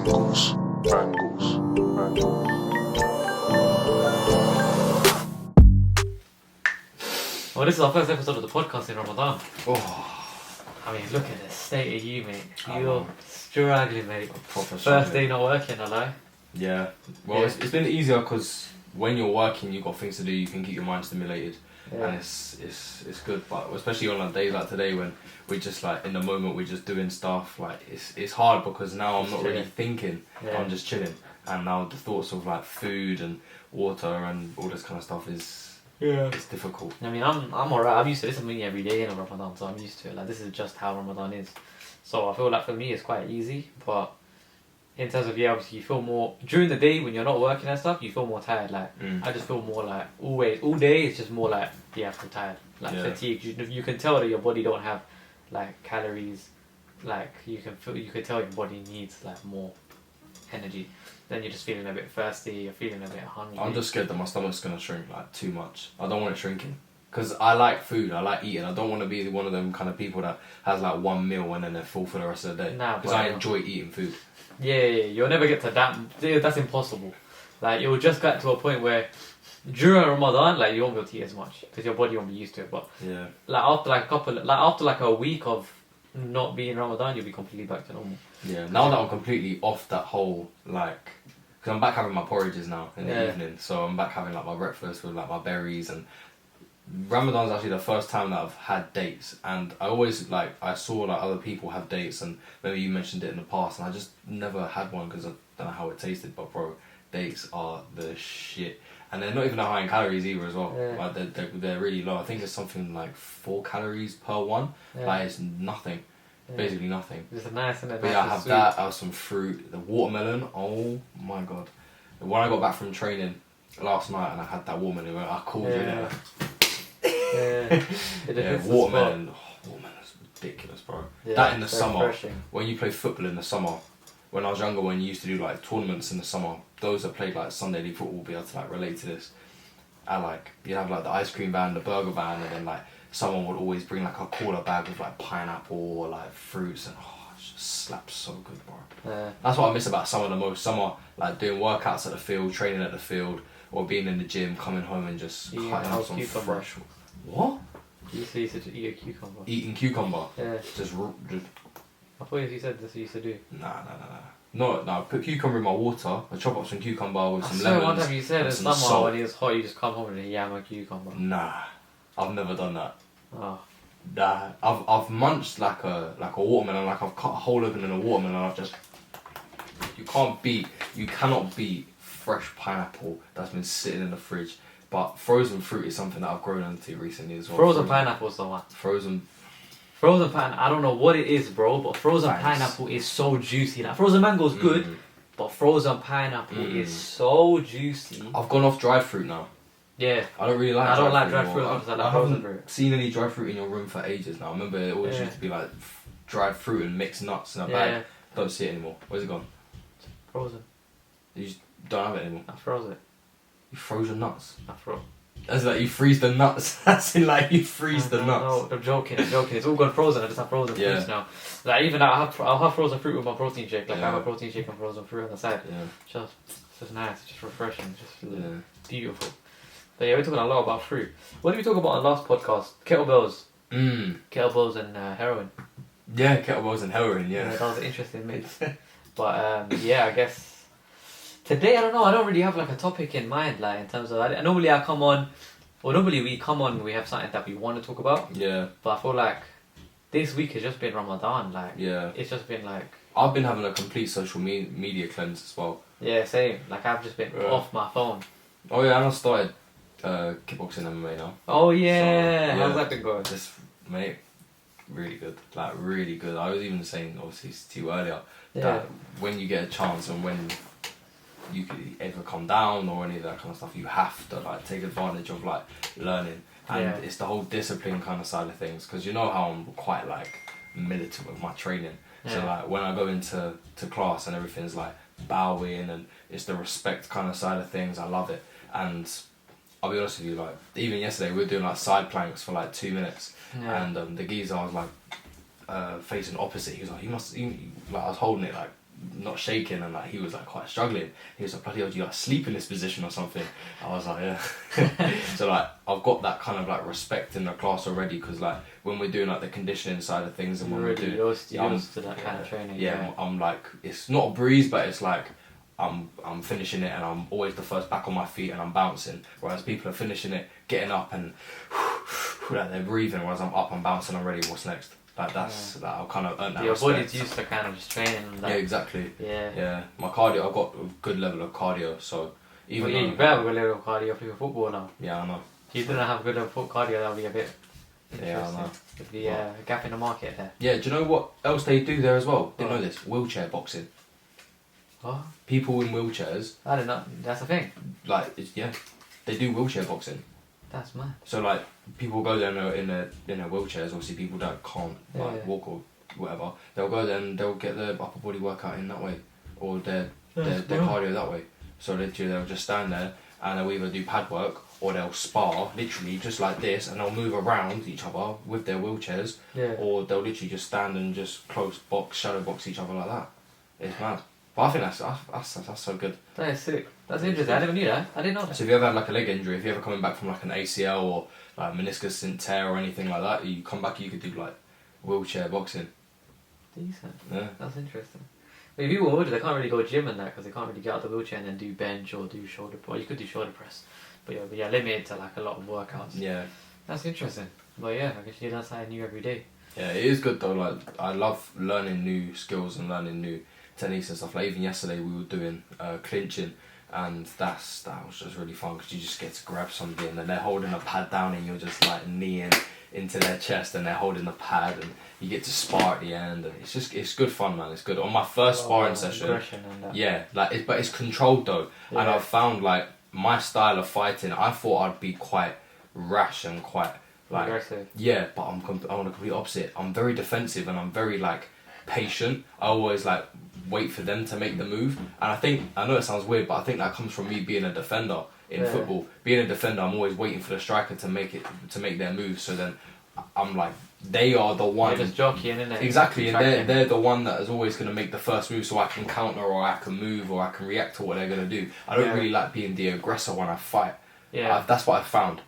Wrangles. Well, this is our first episode of the podcast in Ramadan. Oh, I mean, look at the state of you, mate. You're struggling, mate. proper First day not working, I lie. Yeah. Well, Yeah. It's been easier because when you're working, you've got things to do. You can keep your mind stimulated, Yeah. and it's good. But especially on like days like today when we're just like in the moment, we're just doing stuff. Like it's hard because now I'm Just not really chilling. thinking. Yeah. I'm just chilling, and now the thoughts of like food and water and all this kind of stuff is it's difficult. I mean, I'm alright. I'm used to this. I'm eating every day in Ramadan, so I'm used to it. Like, this is just how Ramadan is. So I feel like for me, it's quite easy. But in terms of, obviously, you feel more during the day when you're not working and stuff. You feel more tired. Like I just feel more like all day. It's just more like I feel tired, like fatigued. You can tell that your body don't have like calories. Like you can tell your body needs like more energy. Then you're just feeling a bit thirsty, you're feeling a bit hungry. I'm just scared that my stomach's gonna shrink like too much. I don't want it shrinking because I like food. I like eating. I don't want to be one of them kind of people that has like one meal and then they're full for the rest of the day. Nah, because I enjoy eating food. Yeah, you'll never get to that. That's impossible. Like, you'll just get to a point where during Ramadan, like, you won't be able to eat as much because your body won't be used to it. But Yeah. like after a week of not being Ramadan, you'll be completely back to normal. Yeah. Now that I'm completely off that whole like, because I'm back having my porridges now in the evening, so I'm back having like my breakfast with like my berries, and Ramadan's actually the first time that I've had dates, and I always I saw like other people have dates, and maybe you mentioned it in the past, and I just never had one because I don't know how it tasted, but bro, dates are the shit, and they're not even that high in calories either as well. Yeah. Like they're really low. I think it's something like 4 calories per one. Yeah. Like it's nothing, basically nothing. It's nice, and But yeah, I have that. I have some fruit, the watermelon. Oh my god! When I got back from training last night and I had that watermelon, I called you there. Yeah, watermelon. Oh, watermelon is ridiculous, bro. Yeah, that in the so summer, refreshing. when you play football in the summer, when I was younger, when you used to do like tournaments in the summer, those that played like Sunday league football will be able to like relate to this. You have like the ice cream van, the burger van, and then like someone would always bring like a cooler bag with like pineapple or like fruits, and it just slaps so good, bro. That's what I miss about summer the most. Summer, like doing workouts at the field, training at the field, or being in the gym, coming home and just cutting out some fresh. What? You used to eat a cucumber. Eating cucumber. Yeah. Just. I thought you said that's what you used to do. Nah. No, I put cucumber in my water. I chop up some cucumber with some I lemons. one time you said in some summer salt. when it was hot, you just come home and yam a cucumber. Nah, I've never done that. Oh. Nah, I've munched like a watermelon. Like I've cut a hole open in a watermelon. I've just. You cannot beat fresh pineapple that's been sitting in the fridge. But frozen fruit is something that I've grown into recently as well. Frozen pineapple's the one. Frozen Pineapple, I don't know what it is, bro, but frozen pineapple is so juicy. Like, frozen mango's good, but frozen pineapple is so juicy. I've gone off dried fruit now. Yeah. I don't really like. I don't like dried dried fruit. fruit because I like frozen fruit. Seen any dried fruit in your room for ages now. I remember it always used to be like dried fruit and mixed nuts in a bag. Don't see it anymore. Where's it gone? Frozen. You just don't have it anymore. I froze it. You froze your nuts. I froze. That's like you freeze the nuts. That's in like you freeze the nuts. No, I'm joking. It's all gone frozen. I just have frozen fruits now. Like, even I'll have frozen fruit with my protein shake. Like I have a protein shake and frozen fruit on the side. Yeah. It's just nice. It's just refreshing. Just beautiful. But yeah, we're talking a lot about fruit. What did we talk about on the last podcast? Kettlebells. Kettlebells and heroin. Yeah, kettlebells and heroin. Yeah. That was an interesting mix. But I guess today I don't know. I don't really have like a topic in mind. Like in terms of normally we come on. We have something that we want to talk about. Yeah. But I feel like this week has just been Ramadan. Like it's just been like. I've been having a complete social media cleanse as well. Yeah, same. Like I've just been off my phone. Oh yeah, and I started kickboxing MMA now. Oh yeah, so, how's that been going? Just mate, really good. Like really good. I was even saying obviously to you earlier that when you get a chance and when you could ever come down or any of that kind of stuff, you have to like take advantage of like learning, and it's the whole discipline kind of side of things, because you know how I'm quite like militant with my training. So like when I go into class and everything's like bowing and it's the respect kind of side of things, I love it. And I'll be honest with you, like even yesterday we were doing like side planks for like 2 minutes, and the geezer I was like facing opposite. He was like, like I was holding it like not shaking, and like he was like quite struggling. He was like, bloody hell, do you like sleep in this position or something? I was like, yeah. So like I've got that kind of like respect in the class already, because like when we're doing like the conditioning side of things and when we're doing used to that kind of training. Yeah, I'm like, it's not a breeze, but it's like I'm finishing it and I'm always the first back on my feet and I'm bouncing, whereas people are finishing it, getting up and like they're breathing, whereas I'm up, I'm bouncing, I'm ready, what's next? Like that's like I've kind of earned that your respect. body's used to kind of just training. Like, Yeah, exactly. Yeah. My cardio, I've got a good level of cardio, so even you better have a good level of cardio for your football now. Yeah, I know. If you didn't have a good level of cardio, that would be a bit interesting. Yeah, I know. There'd be a gap in the market there. Yeah, do you know what else they do there as well? Didn't know this. Wheelchair boxing. What? People in wheelchairs. I don't know. That's a thing. Like, they do wheelchair boxing. That's mad. So like people go there in their wheelchairs. Obviously, people that can't walk or whatever. They'll go there and they'll get their upper body workout in that way, or their cardio that way. So literally they'll just stand there and they'll either do pad work or they'll spar literally just like this, and they'll move around each other with their wheelchairs. Yeah. Or they'll literally just stand and just close box, shadow box each other like that. It's mad. But I think that's so good. That is sick. That's interesting. I never knew that. I didn't know that. So if you ever had like a leg injury, if you're ever coming back from like an ACL or like meniscus tear or anything like that, you come back, you could do like wheelchair boxing. Decent. Yeah. That's interesting. I mean, people older, they can't really go gym and that because they can't really get out of the wheelchair and then do bench or do shoulder. Well, you could do shoulder press, but yeah, limited to like a lot of workouts. Yeah. That's interesting. But yeah, I guess you learn something new every day. Yeah, it is good though. Like I love learning new skills and learning new techniques and stuff. Like even yesterday we were doing clinching, and that was just really fun because you just get to grab somebody and then they're holding a pad down and you're just like kneeing into their chest and they're holding the pad and you get to spar at the end, and it's good fun, man. It's good. On my first sparring session, but it's controlled though, and I've found like my style of fighting, I thought I'd be quite rash and quite like aggressive. Yeah, but I'm on the complete opposite. I'm very defensive and I'm very like patient. I always like wait for them to make the move, and I know it sounds weird, but I think that comes from me being a defender in football. Being a defender, I'm always waiting for the striker to make their move. So then I'm like, they are the one. You're just jockeying, innit? Exactly, and they're the one that is always going to make the first move, so I can counter or I can move or I can react to what they're going to do. I don't really like being the aggressor when I fight. Yeah, that's what I found,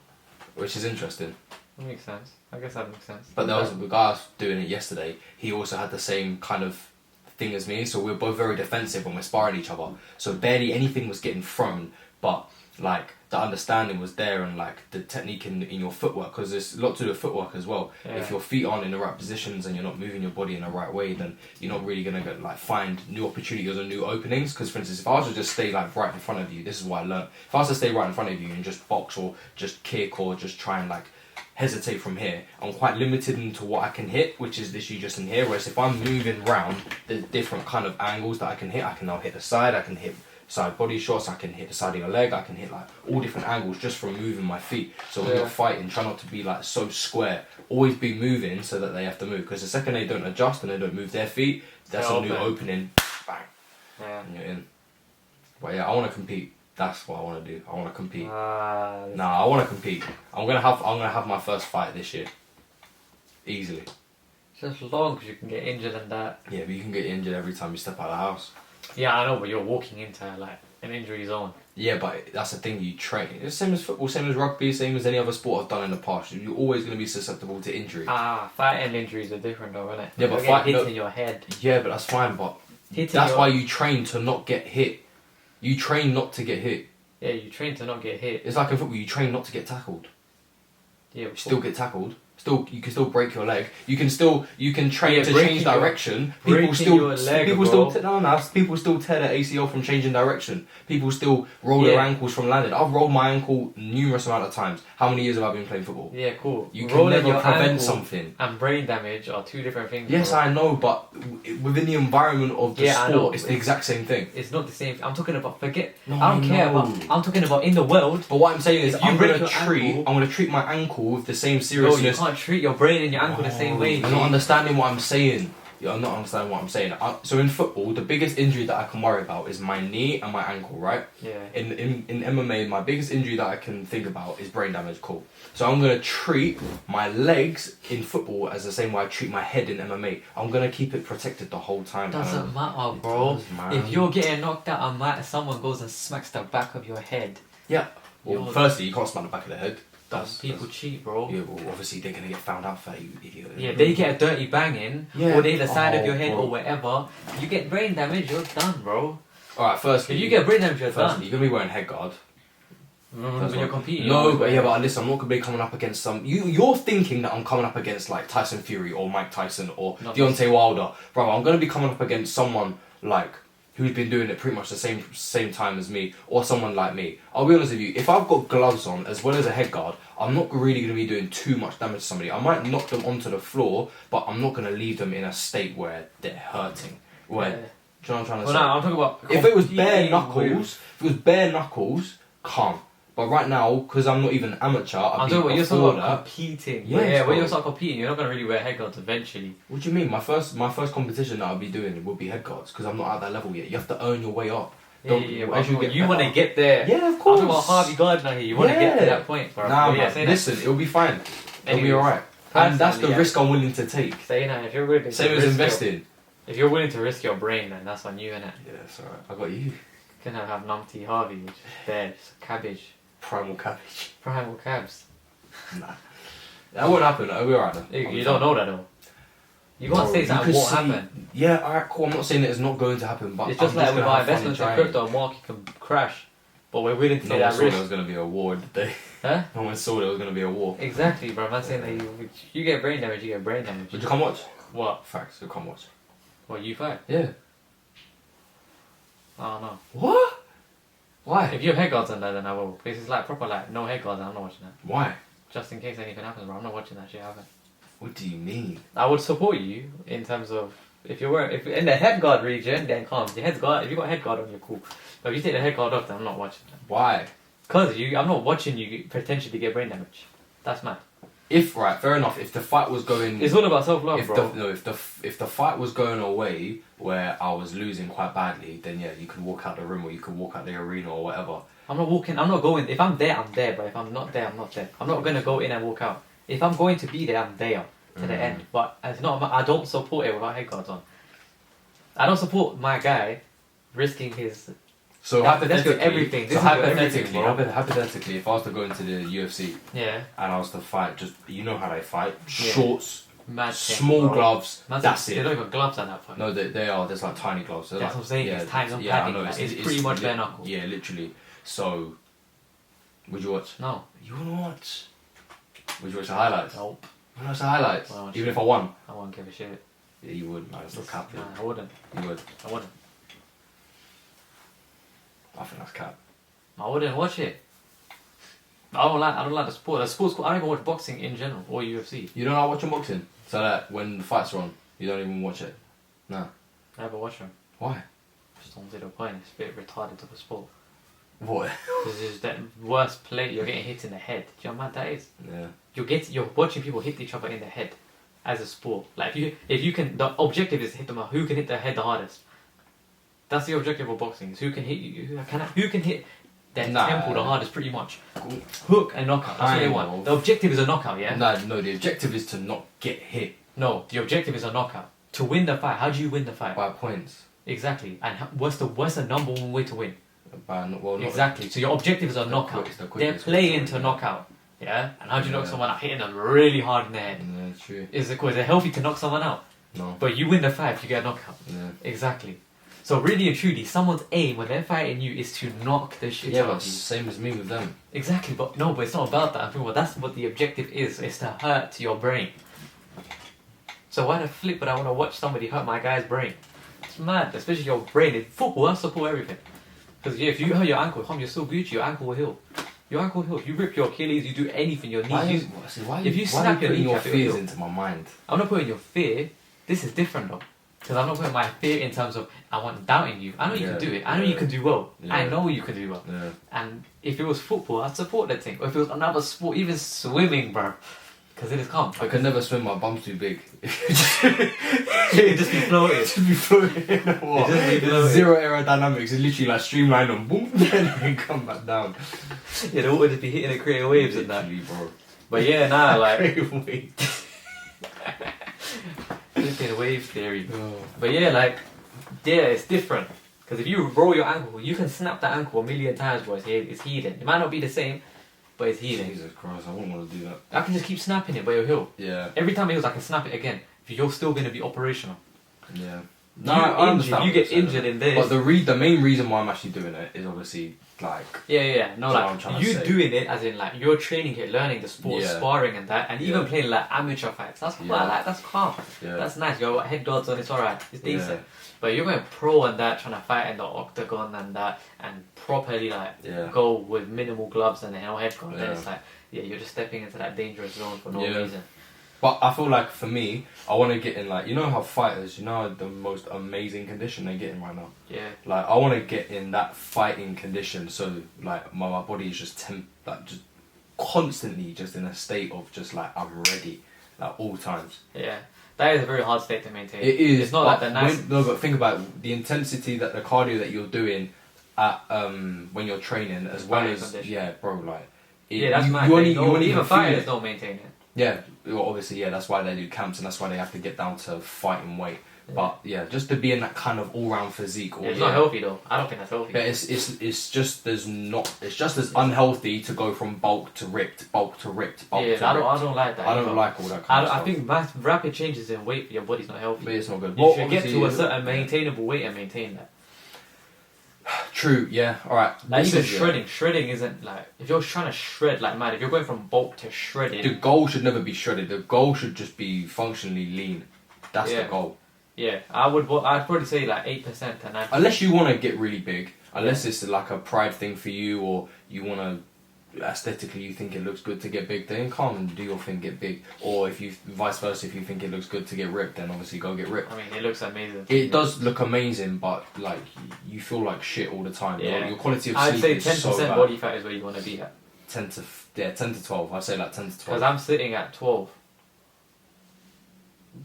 which is interesting. That makes sense. I guess that makes sense. But there was a guy was doing it yesterday. He also had the same kind of thing as me, so we're both very defensive when we're sparring each other. So barely anything was getting thrown, but like the understanding was there, and like the technique in your footwork, because there's a lot to do with footwork as well. If your feet aren't in the right positions and you're not moving your body in the right way, then you're not really gonna find new opportunities or new openings. Because for instance, if I was to just stay like right in front of you, this is what I learned. If I was to stay right in front of you and just box or just kick or just try and like hesitate from here, I'm quite limited into what I can hit, which is literally just in here. Whereas if I'm moving round, there's different kind of angles that I can hit. I can now hit the side, I can hit side body shots, I can hit the side of your leg, I can hit like all different angles just from moving my feet. So when you're fighting, try not to be like so square. Always be moving so that they have to move, because the second they don't adjust and they don't move their feet, that's a new opening. Bang. Yeah. And you're in. But yeah, I want to compete. That's what I want to do. I want to compete. I want to compete. I'm gonna have my first fight this year. Easily. Just as long as you can get injured and that. Yeah, but you can get injured every time you step out of the house. Yeah, I know, but you're walking into like an injury zone. Yeah, but that's the thing, you train. It's the same as football, same as rugby, same as any other sport I've done in the past. You're always going to be susceptible to injury. Fighting injuries are different though, isn't it? Yeah, but fighting hit in your head. Yeah, but that's fine, but that's why you train to not get hit. You train not to get hit. Yeah, you train to not get hit. It's like in football, you train not to get tackled. Yeah, you still get tackled. You can still break your leg. You can train to change direction. People still tear their ACL from changing direction. People still roll their ankles from landing. I've rolled my ankle numerous amount of times. How many years have I been playing football? Yeah, cool. You can never prevent something. And brain damage are two different things. Yes, I know, but within the environment of the sport, it's the exact same thing. It's not the same. I'm talking about I don't care about. I'm talking about in the world. But what I'm saying is, I'm gonna treat my ankle with the same seriousness. No, you can't treat your brain and your ankle the same way. You're not understanding what I'm saying. You're not understanding what I'm saying. So in football, the biggest injury that I can worry about is my knee and my ankle, right? Yeah. In MMA, my biggest injury that I can think about is brain damage. Cool. So I'm gonna treat my legs in football as the same way I treat my head in MMA. I'm gonna keep it protected the whole time. Doesn't matter, bro. Does, man. If you're getting knocked out and someone goes and smacks the back of your head. Yeah. Well, firstly, you can't smack the back of the head. People cheat, bro. Yeah, well, obviously they're gonna get found out for that, you idiot. Yeah, they get a dirty banging, or they hit the side of your head, or whatever. You get brain damage, you're done, bro. Alright, firstly, if you get brain damage, you're done. You're gonna be wearing head guard. When you're competing. No, but listen, I'm not gonna be coming up against some. You're thinking that I'm coming up against like Tyson Fury or Mike Tyson or Deontay Wilder, bro. I'm gonna be coming up against someone like who's been doing it pretty much the same time as me, or someone like me. I'll be honest with you, if I've got gloves on as well as a head guard, I'm not really going to be doing too much damage to somebody. I might knock them onto the floor, but I'm not going to leave them in a state where they're hurting. Do you know what I'm trying to say? No, I'm talking about... If it was bare knuckles, calm. But right now, because I'm not even amateur, I'm talking about you're talking about competing. Yeah, when you start competing, you're not going to really wear head guards eventually. What do you mean? My first competition that I'll be doing would be head guards, because I'm not at that level yet. You have to earn your way up. You want to get there. Yeah, of course. I'm talking about Harvey Gardner here. You want to get to that point, bro. Nah, listen, it'll be fine. It'll be alright. And that's the risk I'm willing to take. Saying that, if you're willing to same as investing. If you're willing to risk your brain, then that's on you, innit? Yeah, it's alright. I got you. Gonna have numpty Harvey, which is dead. Cabbage. Primal cabbage. Primal cabs. Nah. That won't happen. It'll be alright though. You don't know that though. You can't say that won't happen. Yeah, alright, cool. I'm not saying that it's not going to happen, but it's just like with our investments in crypto, market can crash. But we're willing to take that risk. No one saw there was going to be a war today. Huh? No one saw there was going to be a war. Exactly, bro. I'm saying that you get brain damage, you get brain damage. Would you come watch? What? Facts, you'll come watch. What, you fight? Yeah. I don't know. What? Why? If you have head guards on there, then I will. This is like proper, like, no head guards, I'm not watching that. Why? Just in case anything happens, bro. I'm not watching that shit happen. What do you mean? I would support you in terms of if you're in the head guard region, then calm. Your head guard, if you got a head guard on, you're cool. But if you take the head guard off, then I'm not watching that. Why? Because I'm not watching you potentially get brain damage. That's mad. Right, fair enough. If the fight was going, it's all about self-love, bro. If the fight was going away where I was losing quite badly, then yeah, you could walk out the room or you could walk out the arena or whatever. I'm not going. If I'm there, I'm there. But if I'm not there, I'm not there. I'm not gonna go in and walk out. If I'm going to be there, I'm there to the end. But it's not. I don't support it without head guards on. I don't support my guy risking his. So hypothetically, everything. Hypothetically, if I was to go into the UFC, yeah, and I was to fight, just you know how they fight, shorts, small gloves. That's it. They don't even gloves at that point. No, they are. There's like tiny gloves. That's what I'm saying. It's tiny padding. It's pretty much bare knuckle. Yeah, literally. So, would you watch? No. You wanna watch? Would you watch the highlights? Nope. You wanna watch the highlights? Even if I won? I won't give a shit. Yeah, you would, man. It's not cap. Nah, I wouldn't. You would. I wouldn't. I think that's cap. I wouldn't watch it. I don't like the sport. The sport's cool. I don't even watch boxing in general or UFC. You don't like watching boxing? So that when the fights are on, you don't even watch it? No. I never watch them. Why? Just don't see the point. It's a bit retarded of a sport. What? Because it's that worst play. You're getting hit in the head. Do you know how mad that is? Yeah. You're watching people hit each other in the head as a sport. Like if you can, the objective is to hit them. Who can hit the head the hardest? That's the objective of boxing. Is who can hit you? Who can hit their temple the hardest? Pretty much. Hook and knockout. That's what they want. The objective is a knockout. Yeah. No. The objective is to not get hit. No, the objective is a knockout. To win the fight, how do you win the fight? By points. Exactly. And what's the number one way to win? Exactly. So your objective is a knockout. They're playing to knockout. Yeah? And how do you knock someone out? Hitting them really hard in the head. Yeah, true. Is it healthy to knock someone out? No. But you win the fight if you get a knockout. Yeah. Exactly. So really and truly, someone's aim when they're fighting you is to knock the shit out of you. Same as me with them. Exactly, but it's not about that. I think that's what the objective is to hurt your brain. So why the flip would I want to watch somebody hurt my guy's brain? It's mad, especially your brain. In football, I support everything. Because if you hurt your ankle, you're so Gucci, your ankle will heal. Your ankle will heal. If you rip your Achilles, you do anything, your knees. Why are you putting your fears into my mind? I'm not putting your fear. This is different though. Because I'm not putting my fear in terms of I want doubting you. I know you can do it. I know you can do well. I know you can do well. And if it was football, I'd support that thing. Or if it was another sport, even swimming, bro. Because it is calm. I could never swim. My bum's too big. It'd just be floating. Just be floating in the water. It'd just be floating. Zero aerodynamics. It's literally like streamlined and boom, and then come back down. Yeah, the water just be hitting the creative waves and that. Literally, bro. But yeah, nah, like Creative waves. flipping wave theory. Oh. But yeah, like it's different. Because if you roll your ankle, you can snap that ankle a million times, boys. It's healing. It might not be the same, but it's healing. Jesus Christ, I wouldn't want to do that. I can just keep snapping it, but it'll heal. Yeah. Every time it heals, I can snap it again. You're still going to be operational. Yeah. No, I understand. You get injured in this. But the main reason why I'm actually doing it is obviously like. Yeah. No, That's what I'm like you trying to say. doing it as in like you're training it, learning the sport, Yeah. sparring and that, and even Yeah. playing like amateur fights. That's cool. Yeah. I like that's calm. Yeah. That's nice. Your head guards on, it's alright. It's decent. Yeah. But you're going pro and that, trying to fight in the octagon and that, and properly like Yeah. go with minimal gloves and no head guard. Then Yeah. it's like you're just stepping into that dangerous zone for no Yeah. reason. But I feel like for me, I want to get in like, you know how fighters, you know the most amazing condition they get in right now. Yeah. Like I want to get in that fighting condition, so like my body is just just constantly just in a state of just like I'm ready, like all times. Yeah. That is a very hard state to maintain. It is. It's not like the nice. But think about it, the intensity that the cardio that you're doing at when you're training, as well as condition. bro, like That's nice. you only even feel fighters it. don't maintain it. Yeah, well, obviously, yeah, that's why they do camps and that's why they have to get down to fighting weight. Yeah. But yeah, just to be in that kind of all-round physique. It's not healthy though. I don't think that's healthy. But it's just as unhealthy to go from bulk to ripped, bulk to ripped, bulk to ripped. I don't like that. I don't like all that kind of stuff. I think rapid changes in weight for your body's not healthy. But it's not good. You should get to a certain maintainable weight and maintain that. True, yeah, alright. Like even shredding. Shredding isn't like, if you're trying to shred like mad, if you're going from bulk to shredding. The goal should never be shredded. The goal should just be functionally lean. That's the goal. Yeah, I'd probably say like 8% to 9%. Unless you want to get really big, unless it's like a pride thing for you, or you want to aesthetically you think it looks good to get big, then come and do your thing, get big. Or if you vice versa, if you think it looks good to get ripped, then obviously go get ripped. I mean, it looks amazing. It does look amazing, but like you feel like shit all the time. Yeah. Your quality of I'd sleep say 10% is so bad. body fat is where you want to be at. 10 to 12. I'd say like 10 to 12. Because I'm sitting at 12.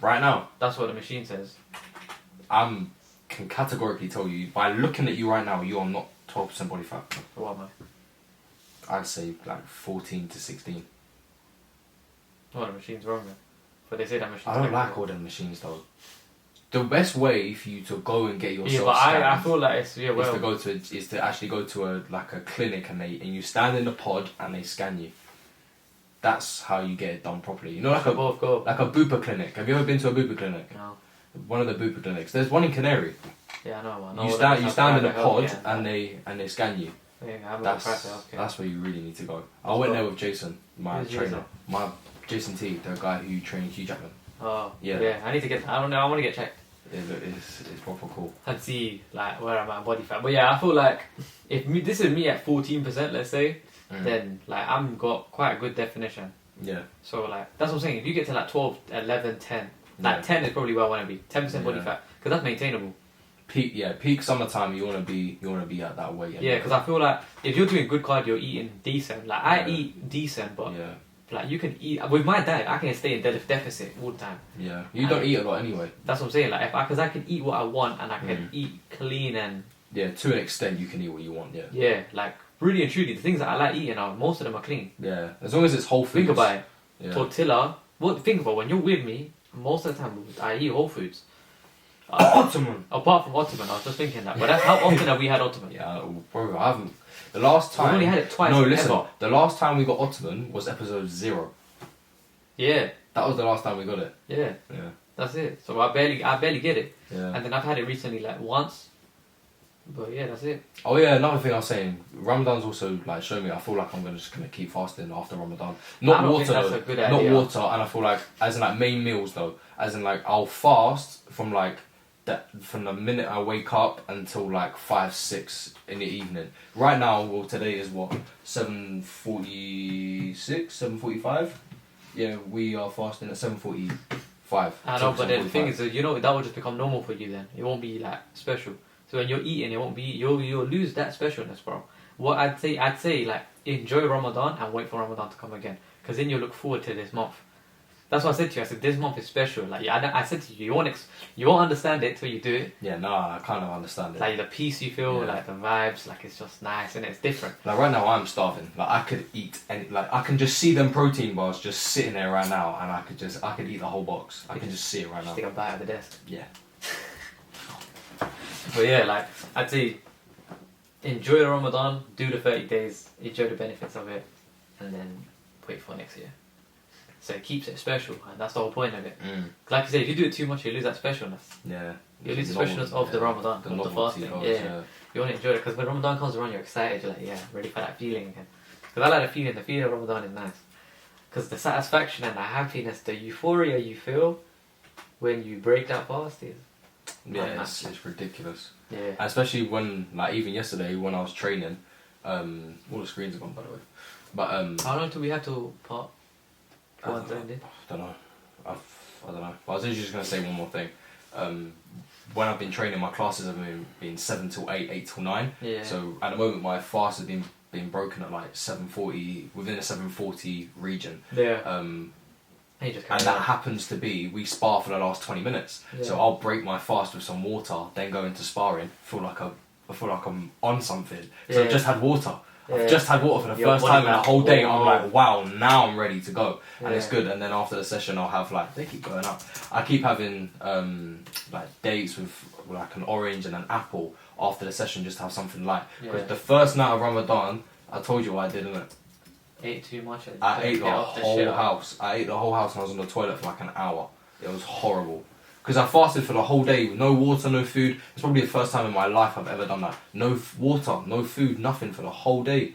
Right now, That's what the machine says. can categorically tell you by looking at you right now, you are not 12% body fat. So what am I? I'd say like 14 to 16. Oh, the machine's wrong then. But they say that machine's I don't wrong. like all them machines though. The best way for you to go and get yourself Yeah, but scanned I feel like it's is to actually go to a clinic and you stand in the pod and they scan you. That's how you get it done properly. You know, like both go. like a Bupa clinic. Have you ever been to a Bupa clinic? No. One of the Bupa clinics. There's one in Canary. Yeah, I know. You stand in a pod and they scan you. Yeah, I haven't That's where you really need to go. I went there with Jason, my Who's trainer, Jason T, the guy who trained Hugh Jackman. Oh, Yeah. yeah. I need to get. I don't know. I want to get checked It's proper cool. and see like where am I body fat. But yeah, I feel like if this is me at 14%, let's say, then like I'm got quite a good definition. Yeah. So like that's what I'm saying. If you get to like 12, 11, 10, like 10 is probably where I want to be. 10% body fat because that's maintainable. Peak summertime. You wanna be at that weight. Yeah, because I feel like if you're doing good cardio, eating decent. Like I eat decent, but like you can eat with my diet. I can stay in deficit all the time. Yeah, you don't eat a lot anyway. That's what I'm saying. Like because I can eat what I want and I can eat clean and to an extent you can eat what you want. Yeah. yeah, like really and truly, the things that I like eating are most of them are clean. Yeah, as long as it's whole foods. Think about it. Yeah. Tortilla. Think about it, when you're with me. Most of the time, I eat whole foods. Ottoman. Apart from Ottoman, I was just thinking that. But that's how often have we had Ottoman? Yeah, bro, I haven't. The last time. We only had it twice. No, listen. Ever. The last time we got Ottoman was episode 0. Yeah. That was the last time we got it. Yeah. Yeah. That's it. So I barely get it. Yeah. And then I've had it recently, like once. But yeah, that's it. Oh yeah, another thing I was saying, Ramadan's also like showing me. I feel like I'm just gonna keep fasting after Ramadan. Not I don't water think that's though. a good Not idea. water, and I feel like as in like main meals though. As in like I'll fast from like that from the minute I wake up until like 5-6 in the evening. Right now, well today is what 7:46, 7:45. Yeah, we are fasting at 7:45. I know, but the thing is, that, you know, that will just become normal for you then. It won't be like special. So when you're eating, it won't be. You'll lose that specialness, bro. What I'd say like enjoy Ramadan and wait for Ramadan to come again, because then you'll look forward to this month. That's what I said to you. I said this month is special. Like I said to you, you won't understand it till you do it. Yeah, no, I kind of understand it. Like the peace you feel, Yeah. like the vibes, like it's just nice and it's different. Like right now, I'm starving. Like I could eat any. Like I can just see them protein bars just sitting there right now, and I could eat the whole box. I can just see it right now. Just take a bite at the desk. Yeah. But yeah, like I'd say, enjoy the Ramadan, do the 30 days, enjoy the benefits of it, and then wait for next year. So it keeps it special, and that's the whole point of it. Like you say, if you do it too much, you lose that specialness. Yeah. You lose the specialness of the Ramadan, of the novelty fasting. goes, Yeah. You want to enjoy it, because when Ramadan comes around, you're excited. You're like, yeah, ready for that feeling again. Because I like the feeling. The feeling of Ramadan is nice. Because the satisfaction and the happiness, the euphoria you feel when you break that fast is... Yeah, it's ridiculous. Yeah. And especially when, like, even yesterday when I was training, all the screens are gone, by the way. But how long do we have to part? I don't know. I don't know. But I was literally just gonna say one more thing. When I've been training, my classes have been 7 till 8, 8 till 9. Yeah. So at the moment, my fast has been broken at like 7:40, within a 7:40 region. Yeah. And that happens to be, we spar for the last 20 minutes. Yeah. So I'll break my fast with some water, then go into sparring, I feel like I'm on something. So I've just had water. I've just had water for the first time in the whole day. I'm like, wow, now I'm ready to go. And it's good. And then after the session, I'll have like, they keep going up. I keep having like dates with like an orange and an apple after the session, just to have something light. Because the first night of Ramadan, I told you what I did, didn't it? Ate too much. I ate the whole house. I ate the whole house and I was on the toilet for like an hour. It was horrible. Because I fasted for the whole day with no water, no food. It's probably the first time in my life I've ever done that. No water, no food, nothing for the whole day.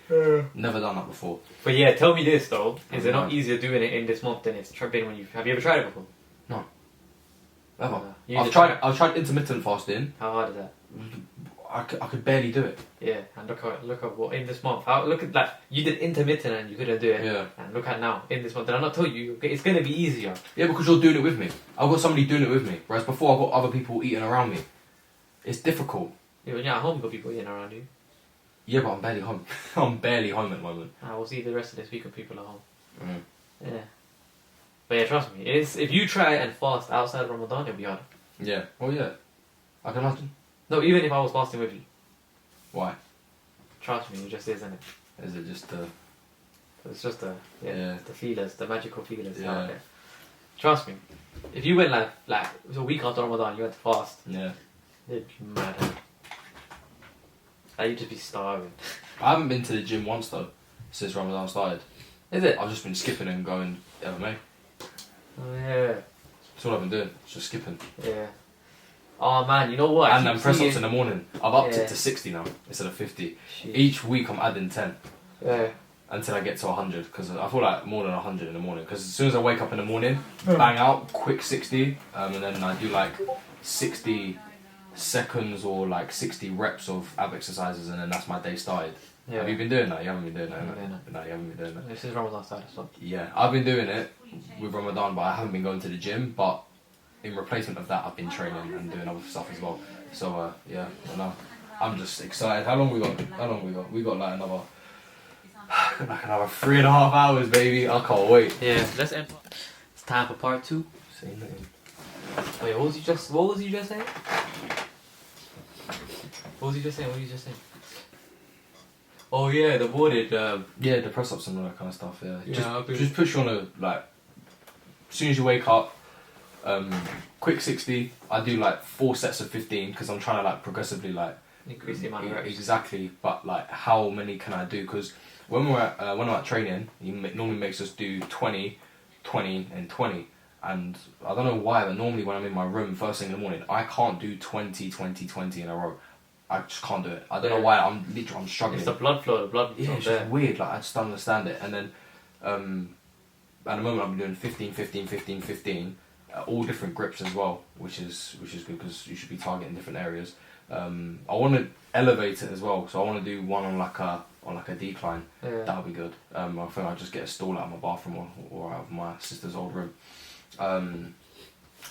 Never done that before. But yeah, tell me this though. Is it not easier doing it in this month than it's been when have you ever tried it before? No. Ever. I've tried intermittent fasting. How hard is that? I could barely do it. Yeah, and look at what in this month. Look at like you did intermittent and you couldn't do it. Yeah. And look at now in this month. Did I not tell you it's gonna be easier? Yeah, because you're doing it with me. I've got somebody doing it with me. Whereas before I've got other people eating around me. It's difficult. Yeah, when you're at home, you've got people eating around you. Yeah, but I'm barely home. I'm barely home at the moment. We'll see the rest of this week with people at home. Mm. Yeah. But yeah, trust me. If you try and fast outside of Ramadan, it'll be harder. Yeah. Well, yeah. I can imagine. No, even if I was fasting with you. Why? Trust me, it just isn't it. Is it just the... It's just the feelers, the magical feelers Yeah. out there. Trust me. If you went like it was a week after Ramadan, you went to fast. Yeah. It'd be mad. Like you'd just be starving. I haven't been to the gym once though, since Ramadan started. Is it? I've just been skipping and going MMA. Oh yeah. That's all I've been doing, just skipping. Yeah. Oh man, you know what? And then press ups in the morning. I've upped it Yeah. to 60 now, instead of 50. Jeez. Each week I'm adding 10. Yeah. Until I get to 100, because I feel like more than 100 in the morning. Because as soon as I wake up in the morning, bang out, quick 60, and then I do like 60 seconds or like 60 reps of ab exercises, and then that's my day started. Yeah. Have you been doing that? You haven't been doing that. I haven't been doing that. No, you haven't been doing that. This is Ramadan started, so. Yeah, I've been doing it with Ramadan, but I haven't been going to the gym. But in replacement of that, I've been training and doing other stuff as well. So yeah, I know. I'm just excited. How long we got? We got like another 3.5 hours, baby. I can't wait. Yeah, let's end. It's time for part 2. Say nothing. Wait, what was you just saying? What was you just saying? Oh yeah, the boarded. Yeah, the press ups and all that kind of stuff. Yeah, Yeah, just push you on a like. As soon as you wake up, quick 60. I do like 4 sets of 15 because I'm trying to like progressively like Increase the amount of reps. Exactly, but like how many can I do? Because when I'm at training, he normally makes us do 20, 20, and 20. And I don't know why, but normally when I'm in my room first thing in the morning, I can't do 20, 20, 20 in a row. I just can't do it. I don't know why. I'm struggling. It's the blood flow. Yeah, it's just weird. Like I just don't understand it. And then at the moment I've been doing 15, 15, 15, 15, all different grips as well, which is good because you should be targeting different areas. I want to elevate it as well, so I want to do one on like a decline. Yeah. That'll be good. I think I'll just get a stool out of my bathroom or out of my sister's old room.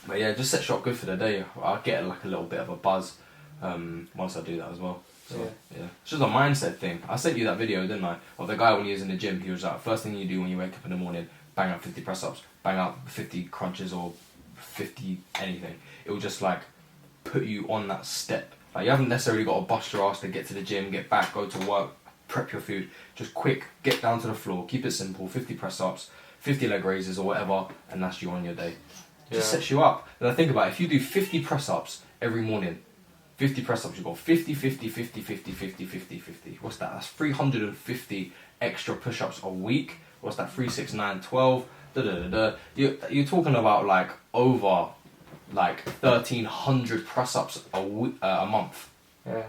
But yeah, just set you up good for the day. I'll get like a little bit of a buzz once I do that as well. So yeah, it's just a mindset thing. I sent you that video, didn't I, of the guy when he was in the gym. He was like, first thing you do when you wake up in the morning, bang out 50 press ups, bang out 50 crunches or 50 anything. It will just like put you on that step. Like you haven't necessarily got to bust your ass to get to the gym, get back, go to work, prep your food. Just quick, get down to the floor, keep it simple, 50 press ups, 50 leg raises or whatever, and that's you on your day. Just sets you up. And I think about it, if you do 50 press ups every morning, 50 press ups, you've got 50, 50, 50, 50, 50, 50, 50. What's that? That's 350 extra push ups a week. What's that? 3, 6, 9, 12. Da, da, da, da. You're talking about like over like 1,300 press ups a month. Yeah.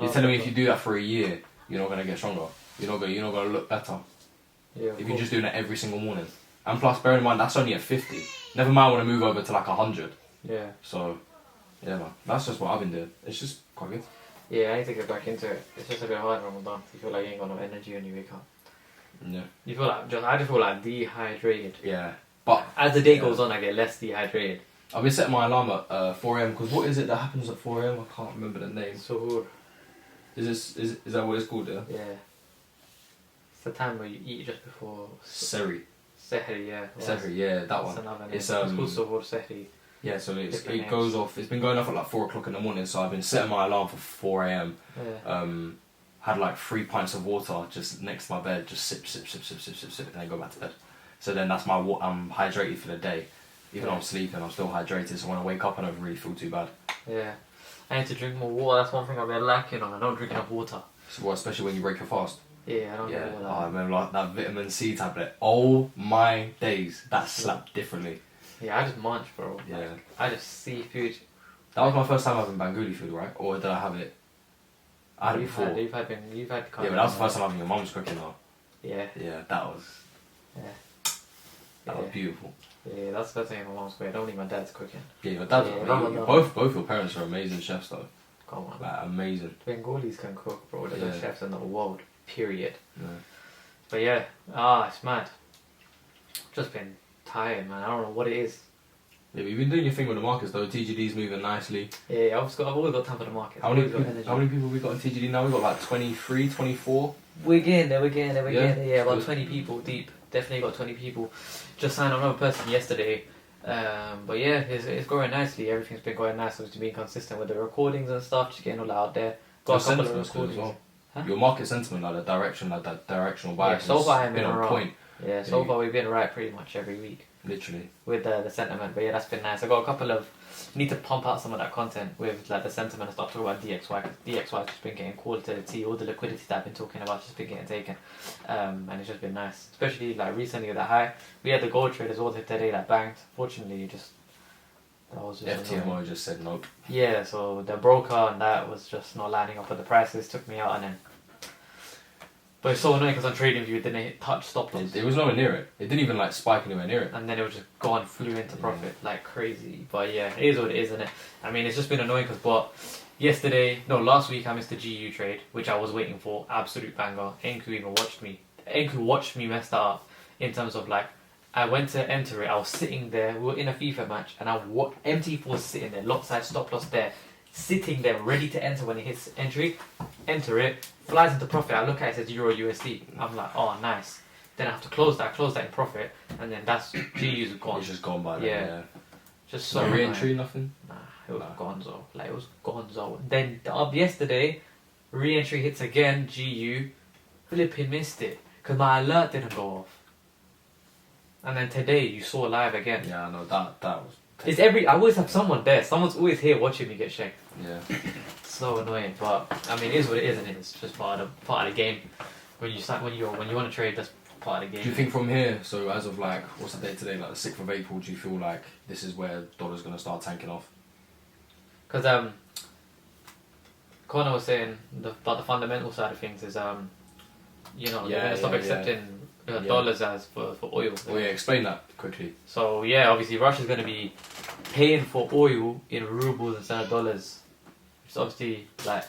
You're telling me if you do that for a year, you're not gonna get stronger. You're not gonna look better. Yeah. If you're just doing it every single morning. And plus, bear in mind that's only at 50. Never mind when I move over to like 100. Yeah. So, yeah, man, that's just what I've been doing. It's just quite good. Yeah, I need to get back into it. It's just a bit hard in Ramadan. You feel like you ain't got no energy when you wake up. Yeah. You feel like I just feel like dehydrated. Yeah. But as the day goes on, I get less dehydrated. I've been setting my alarm at 4 a.m. because what is it that happens at 4 a.m? I can't remember the name. Suhoor. Is that what it's called? Yeah. Yeah. It's the time where you eat just before Seri. Sehri, yeah. Sehri, yeah, that It's one. another name. It's It's called Suhoor Sehri. Yeah, so Different it goes off. It's been going off at like 4 o'clock in the morning. So I've been setting my alarm for 4 a.m. Yeah. Had like 3 pints of water just next to my bed, just sip, sip, sip, sip, sip, sip, sip, and then go back to bed. So then that's my I'm hydrated for the day. Even though I'm sleeping, I'm still hydrated. So when I wake up, I don't really feel too bad. Yeah. I need to drink more water. That's one thing I've been lacking on. I don't drink enough water. So especially when you break your fast. Yeah, I don't Yeah, drink I water. remember like that vitamin C tablet. Oh my days, that slapped differently. Yeah, I just munch, bro. Yeah. Like, I just see food. That was my first time having Bengali food, right? Or did I have it? I had it before. You've had. Yeah, but that was the first time having your mum's cooking though. Yeah. Yeah, that was Yeah. beautiful. Yeah, that's the thing my mom's great. I don't need my dad's cooking. Yeah, your dad. Yeah, both your parents are amazing chefs though. Come on. Like amazing. Bengalis can cook, bro. They're the Yeah. chefs in the world. Period. Yeah. But yeah, it's mad. Just been tired, man. I don't know what it is. Yeah, but you've been doing your thing with the markets though. TGD's moving nicely. Yeah, I've always got time for the market. How many people we got in TGD now? We got like 23, 24. We're getting there. Yeah, about Good. 20 people deep. Definitely got 20 people. Just signed another person yesterday. But yeah, it's growing nicely. Everything's been going nice. Obviously being consistent with the recordings and stuff. Just getting all out there. Got a couple of recordings. Well. Huh? Your market sentiment, like that directional bias, so far has been on wrong. point. Yeah, so far we've been right pretty much every week Literally. with the sentiment. But yeah, that's been nice. I got a couple of need to pump out some of that content with like the sentiment and stuff. Talk about DXY. Cause DXY has just been getting called to the T. All the liquidity that I've been talking about has just been getting taken, and it's just been nice. Especially like recently with the high, we had the gold trade as well today that banked. Fortunately, that was just annoying. FTMO just said nope. Yeah, so the broker and that was just not lining up with the prices. Took me out and then. But it's so annoying because on trading view it didn't touch stop loss. It was nowhere near it. It didn't even like spike anywhere near it. And then it would just go and flew into profit like crazy. But yeah, it is what it is, isn't it? I mean, it's just been annoying because, last week I missed the GU trade, which I was waiting for. Absolute banger. Enku even watched me. Enku watched me mess that up in terms of like, I went to enter it, I was sitting there, we were in a FIFA match, and MT4 was sitting there, lot side stop loss there, sitting there ready to enter when it hits entry, enter it, flies into profit. I look at it, it says Euro USD. I'm like, oh, nice. Then I have to close that in profit, and then that's GU's gone. It's just gone by then, Yeah. yeah. Just so No annoying. re-entry, nothing? Nah, it was gonzo. Like, it was gonzo. Then up yesterday, re-entry hits again, GU. Flipping missed it, because my alert didn't go off. And then today, you saw live again. Yeah, no, that was... It's I always have someone there. Someone's always here watching me get shanked. Yeah. So annoying, but I mean, it is what it is, and it's just part of the game. When you want to trade, that's part of the game. Do you think from here, so as of like, what's the date today, like the 6th of April, do you feel like this is where dollar's going to start tanking off? Because Connor was saying about the fundamental side of things is they're going to stop accepting dollars as for oil. Oh yeah, explain that quickly. So yeah, obviously Russia's going to be paying for oil in rubles instead of dollars. It's obviously like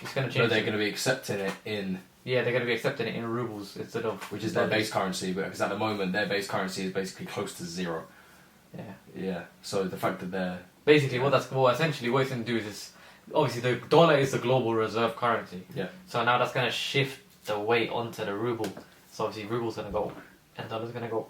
it's going to change. So they're going to be accepting it in... Yeah, they're going to be accepting it in rubles instead of... Which is their base currency, because at the moment their base currency is basically close to zero. Yeah. Yeah, so the fact that they're... Basically, essentially what it's going to do is obviously the dollar is the global reserve currency. Yeah. So now that's going to shift the weight onto the ruble. So obviously ruble's going to go and dollar's gonna go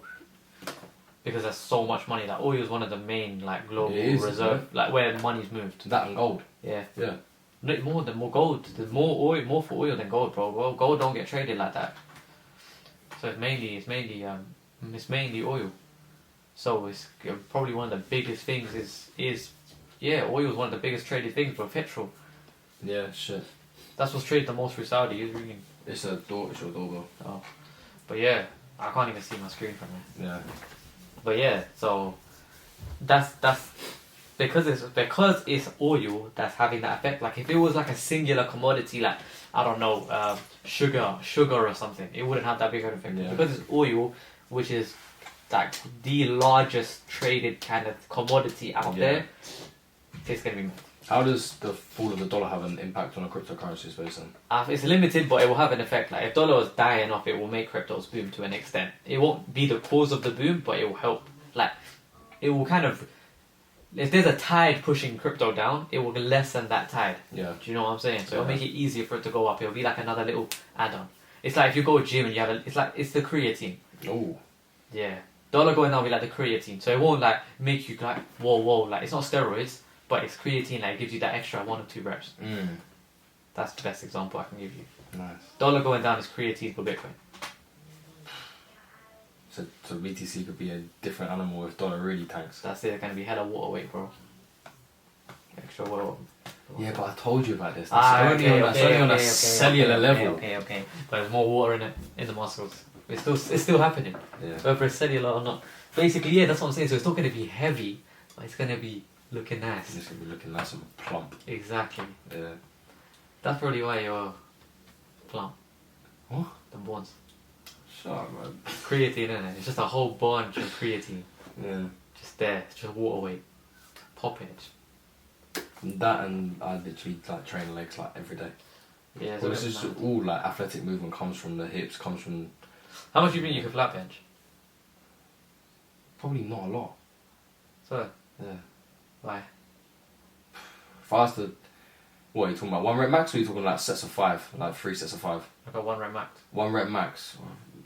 because there's so much money. Like oil is one of the main like global It is, reserve, like where money's moved. That and gold. Yeah. Yeah. No, more gold. There's more oil, more for oil than gold, bro. Well, gold don't get traded like that. So it's mainly oil. So it's probably one of the biggest things is oil is one of the biggest traded things, bro. Petrol. Yeah, shit. That's what's traded the most through Saudi. Is ringing. It's your doorbell. Oh, but yeah, I can't even see my screen from here. Yeah. But yeah, so that's because it's oil that's having that effect. Like if it was like a singular commodity, like I don't know, sugar or something, it wouldn't have that big of an effect. Yeah. Because it's oil, which is like the largest traded kind of commodity out there, it's gonna be. How does the fall of the dollar have an impact on a cryptocurrency space then? It's limited, but it will have an effect. Like if dollar was dying off, it will make cryptos boom to an extent. It won't be the cause of the boom, but it will help. Like it will kind of, if there's a tide pushing crypto down, it will lessen that tide. Yeah. Do you know what I'm saying? So it'll make it easier for it to go up. It'll be like another little add-on. It's like if you go to gym and you have it's the creatine. Oh. Yeah. Dollar going down will be like the creatine. So it won't like make you like whoa, like it's not steroids, but it's creatine. Like it gives you that extra 1 or 2 reps. That's the best example I can give you. Nice. Dollar going down is creatine for Bitcoin. So BTC could be a different animal if dollar really tanks. That's it. It's gonna be hella water weight, bro. Extra water. Yeah, but I told you about this. That's only on a cellular level. Okay. But there's more water in it, in the muscles. It's still happening. Yeah. Whether it's cellular or not. Basically, yeah, that's what I'm saying. So it's not gonna be heavy, but it's gonna be looking nice. It's gonna be looking nice and plump. Exactly. Yeah. That's probably why you're plump. What? The bonds. Shut up, man. Creatine, isn't it? It's just a whole bunch of creatine. Yeah. Just there. It's just water weight. Popping it. That and I literally like train legs like every day. Yeah. Well, this is all like athletic movement comes from the hips, comes from. How much do you think you can flat bench? Probably not a lot. So. Yeah. Why? If I was to, what are you talking about? 1 rep max, or are you talking like sets of 5, like 3 sets of 5? I got 1 rep max. 1 rep max.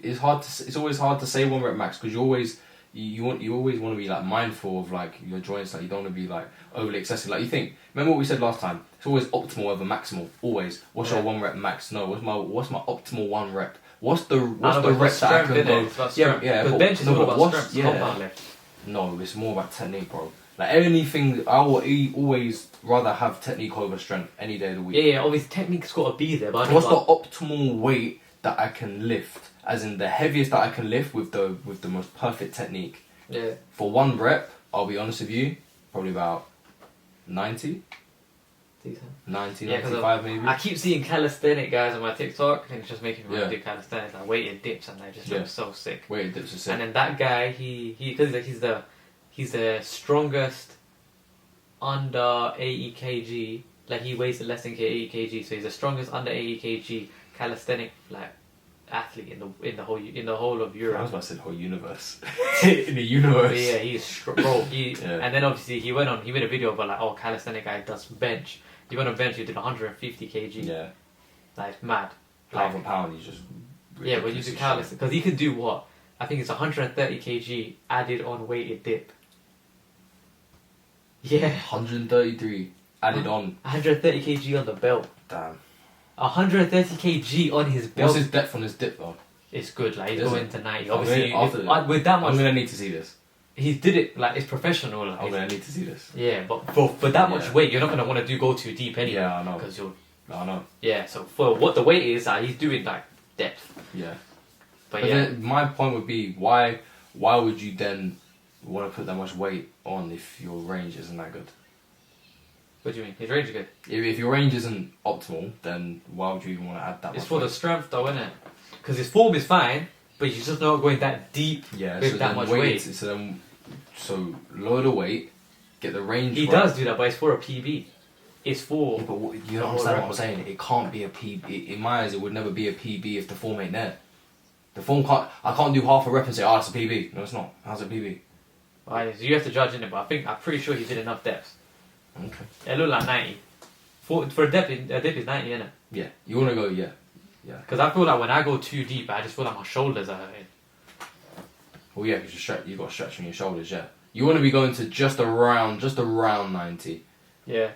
It's hard to. It's always hard to say 1 rep max because you always always want to be like mindful of like your joints. Like you don't want to be like overly excessive. Like you think. Remember what we said last time? It's always optimal over maximal. Always. What's your 1 rep max? No. What's my optimal 1 rep? What's the rep that I can go? Yeah. Because bench is all about strength. Compound lift. No, it's more about technique, bro. Like anything, I will always rather have technique over strength any day of the week. Yeah. Obviously, technique's got to be there. But what's the optimal weight that I can lift? As in the heaviest that I can lift with the most perfect technique. Yeah. For 1 rep, I'll be honest with you, probably about 90. Decent. 90, 95 maybe. I keep seeing calisthenic guys on my TikTok, and it's just making me want to do calisthenics, like weighted dips, and they just look so sick. Weighted dips are sick. And then that guy, because he's the strongest under 80 kg. Like he weighs less than 80 kg, so he's the strongest under 80 kg calisthenic like athlete in the whole of Europe. I was about to say the whole universe. In the universe. But yeah, he's bro. And then obviously he made a video about like calisthenic guy does bench. You went on bench, you did 150 kg. Yeah. Like mad. Pound for pound, he's just. Yeah, but you do calisthenics because he could do what? I think it's 130 kg added on weighted dip. Yeah. 133 added on. 130 kg on the belt. Damn. 130 kg on his belt. What's his depth on his dip though? It's good, like he's going to 90. Obviously, with that much, I'm gonna need to see this. He did it like it's professional. Like, I'm gonna need to see this. Yeah, but for that much weight, you're not gonna want to go too deep anyway. Yeah, I know. Because I know. Yeah, so for what the weight is, he's doing like depth. Yeah. But then my point would be why would you then want to put that much weight on if your range isn't that good? What do you mean? His range is good. If your range isn't optimal, then why would you even want to add that much? It's for the strength though, isn't it? Because his form is fine, but he's just not going that deep with that much weight. So lower the weight, get the range. He does do that, but it's for a PB. It's for. Yeah, but you don't understand what I'm saying. It can't be a PB. In my eyes, it would never be a PB if the form ain't there. The form can't. I can't do half a rep and say, it's a PB. No, it's not. How's it PB? Right, so you have to judge in it, but I'm pretty sure he did enough depth. Okay. It looked like 90. For a dip is 90, isn't it? Yeah. You want to go, yeah. Because I feel like when I go too deep, I just feel like my shoulders are hurting. Well, yeah, because you got stretch on your shoulders. Yeah, you want to be going to just around 90. Yeah.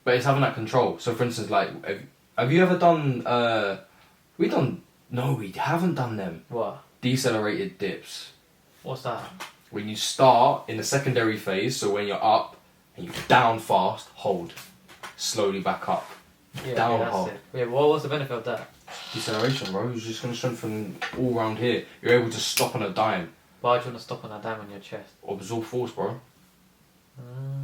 But it's having that control. So, for instance, like, have you ever done? No, we haven't done them. What? Decelerated dips. What's that? When you start in the secondary phase, so when you're up and you down fast, hold, slowly back up, Yeah, down that's hold. it. Yeah, what's the benefit of that? Deceleration, bro. You're just gonna strengthen all around here. You're able to stop on a dime. Why do you want to stop on that dime on your chest? Absorb force, bro.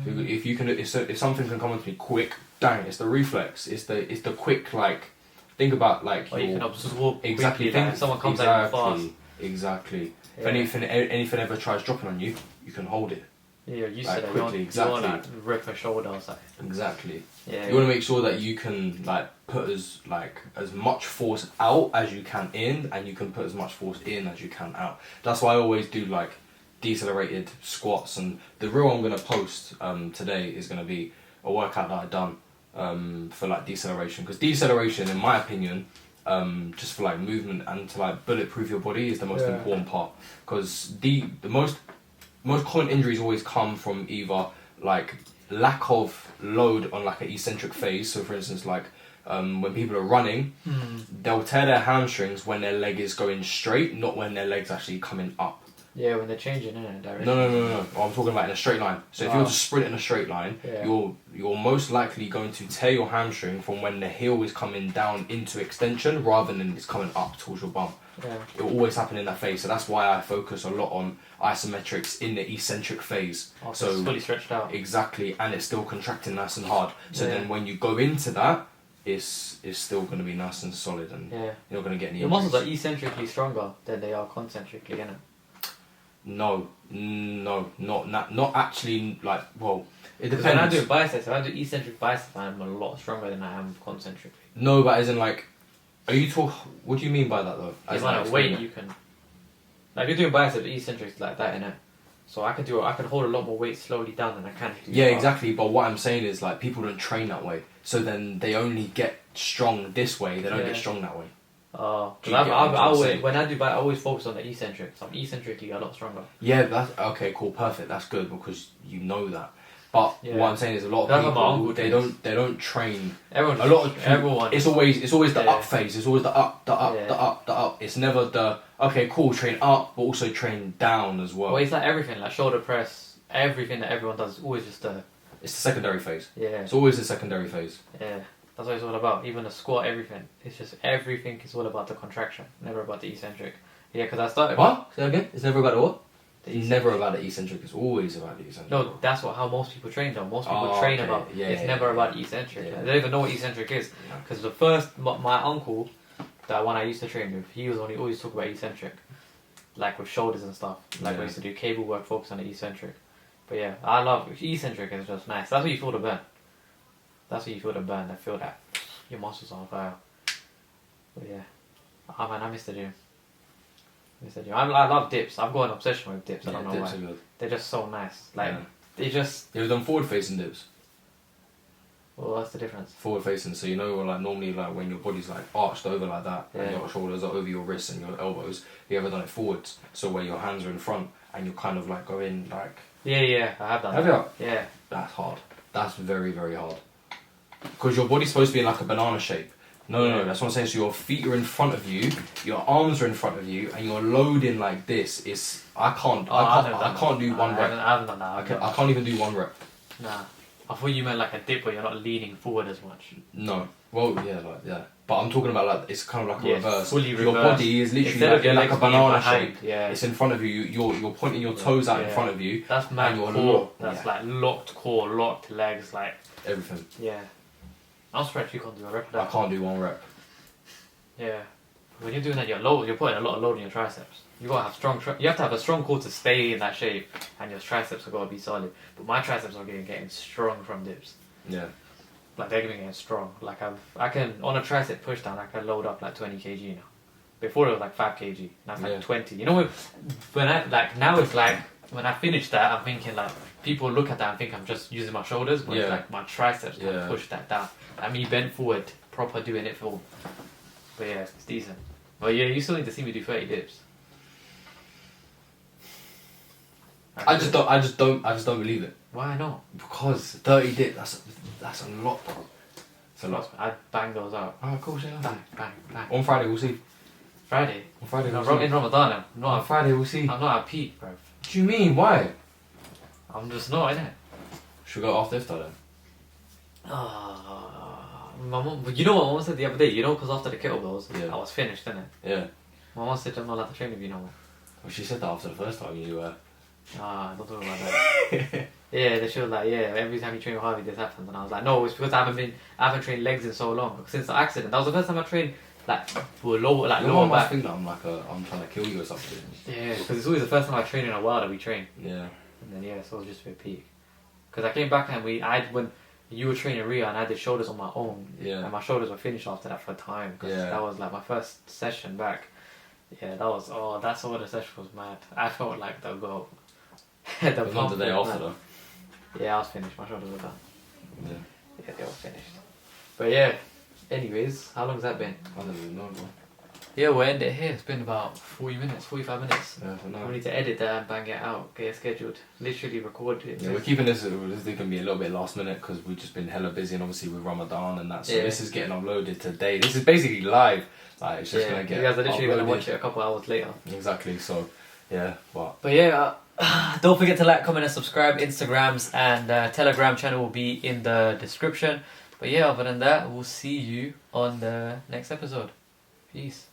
If you can, if something can come onto me quick, dang, it's the reflex. It's the quick, like, think about like. Or you can absorb exactly. quickly, like, if someone comes at you fast. Exactly. Yeah. If anything ever tries dropping on you, you can hold it. Yeah, you Like, said that. quickly, You don't exactly. like rip a shoulder or something. Exactly. Yeah. You want to make sure that you can like put as much force out as you can in, and you can put as much force in as you can out. That's why I always do like decelerated squats, and the reel I'm gonna post today is gonna be a workout that I've done for like deceleration, because deceleration, in my opinion, just for like movement and to like bulletproof your body is the most important part, because the most common injuries always come from either like lack of load on like an eccentric phase. So for instance, like when people are running, they'll tear their hamstrings when their leg is going straight, not when their leg's actually coming up. Yeah, when they're changing in a direction. No. I'm talking about in a straight line. So if you're to sprint in a straight line, you're most likely going to tear your hamstring from when the heel is coming down into extension rather than it's coming up towards your bum. Yeah. It will always happen in that phase. So that's why I focus a lot on isometrics in the eccentric phase. Oh, so it's fully stretched out. Exactly, and it's still contracting nice and hard. So then when you go into that, it's still going to be nice and solid, and you're not going to get any Your injuries. muscles are eccentrically stronger than they are concentrically, innit? No, not actually. Like, well, it depends. When I do biceps, if I do eccentric biceps, I'm a lot stronger than I am concentrically. No, but as in like, are you talk? What do you mean by that though? The amount of weight you can. Like, you're doing biceps, eccentrics like that, innit? So I can hold a lot more weight slowly down than I can. Yeah, exactly. But what I'm saying is like people don't train that way, so then they only get strong this way. They don't get strong that way. Oh, Do you get what I'm I trying to always say? when I do biceps, I always focus on the eccentrics. I'm eccentrically a lot stronger. Yeah, that's okay. Cool, perfect. That's good because you know that. But what I'm saying is a lot of That's what my people uncle they don't train. Everyone. A lot of people, everyone. It's always the up phase. It's always the up. It's never the okay, cool. Train up, but also train down as well. Well, it's like everything, like shoulder press. Everything that everyone does is always just It's the secondary phase. Yeah. It's always the secondary phase. Yeah. That's what it's all about. Even the squat, everything. It's just everything is all about the contraction, never about the eccentric. Yeah, because I started. What? Say that again? It's never about the what? The It's never about the eccentric. It's always about the eccentric. No, that's how most people train though. Most people train about. It's never about the eccentric. Yeah. They don't even know what eccentric is. Because the first, my uncle, that one I used to train with, he was only always talk about eccentric, like with shoulders and stuff. Like we used to do cable work, focus on the eccentric. But yeah, I love eccentric. Is just nice. That's what you feel the burn. That's what you feel the burn. I feel that your muscles are on fire. But yeah, oh man, I miss the gym. I love dips. I've got an obsession with dips. I don't know dips why. are good. They're just so nice. Like they just. You've done forward facing dips. Well, what's the difference? Forward facing, so you know, like normally, like when your body's like arched over like that, and your shoulders are over your wrists and your elbows. You ever done it forwards? So where your hands are in front and you're kind of like going like. Yeah, I have done. Have that. you? Yeah. That's hard. That's very, very hard. Because your body's supposed to be in like a banana shape. No, that's what I'm saying. So your feet are in front of you, your arms are in front of you, and you're loading like this. I can't do one rep. I haven't done that. I can't even do one rep. Nah. I thought you meant like a dip where you're not leaning forward as much. No. Well, yeah. But I'm talking about like it's kind of like a reverse. Fully your reversed. body is literally Instead of your like a legs being banana behind, shape. yeah. It's in front of you. You're pointing your toes out in front of you. That's mad core. That's like locked core, locked legs, like everything. Yeah. I'm surprised you can't do a rep of that. I can't do one rep. Yeah. When you're doing that, you're putting a lot of load on your triceps. You gotta have you have to have a strong core to stay in that shape, and your triceps have gotta be solid. But my triceps are getting strong from dips. Yeah. Like they're getting strong. Like I can on a tricep push down, I can load up like 20 kg now. Before it was like 5 kg. Now it's like 20. You know when I like now it's like when I finish that, I'm thinking like people look at that and think I'm just using my shoulders, but it's like my triceps can push that down. Like me bent forward, proper doing it for. But yeah, it's decent. But yeah, you still need to see me do 30 dips. I just don't believe it. Why not? Because 30 days, that's a lot. It's a lot. I'd bang those out. Alright, cool, yeah. Bang, bang, bang. On Friday we'll see. Friday? On Friday No, we'll see. in Ramadan, I'm On not, Friday we'll see. I'm not at peak, bro. What do you mean? Why? I'm just not, innit? Should we go after iftar then? My mum, you know what my mum said the other day? You know, because after the kettlebells, Yeah. I was finished, innit? Yeah. My mum said I'm not allowed to train with you no more. Well, she said that after the first time you were. Don't talk about that. Yeah, she was like, yeah, every time you train with Harvey, this happens. And I was like, no, it's because I haven't trained legs in so long. Since the accident. That was the first time I trained, like, for lower, like, Your lower mum must back. think that I'm trying to kill you or something. Yeah, because it's always the first time I trained in a while that we train. Yeah. And then, yeah, so it was just a bit peak. Because I came back and when you were training Ria and I did shoulders on my own. Yeah. And my shoulders were finished after that for a time. Because Yeah. that was like my first session back. Yeah, that sort of session was mad. I felt like the goal. It was not the day after though. Yeah, I was finished. My shoulders were done. Yeah. Yeah, they were finished. But yeah, anyways, how long has that been? I don't even know, bro. Yeah, we'll end it here. It's been about 40 minutes, 45 minutes. Yeah, for now. We need to edit that and bang it out, get it scheduled. Literally record it. Yeah, we're keeping this is going to be a little bit last minute because we've just been hella busy and obviously with Ramadan and that. So Yeah. this is getting uploaded today. This is basically live. Like, it's just Yeah, going to get you guys are literally going to uploaded. watch it a couple hours later. Exactly, so yeah, but But yeah, don't forget to like, comment and subscribe. Instagrams and Telegram channel will be in the description. But yeah, other than that, we'll see you on the next episode. Peace.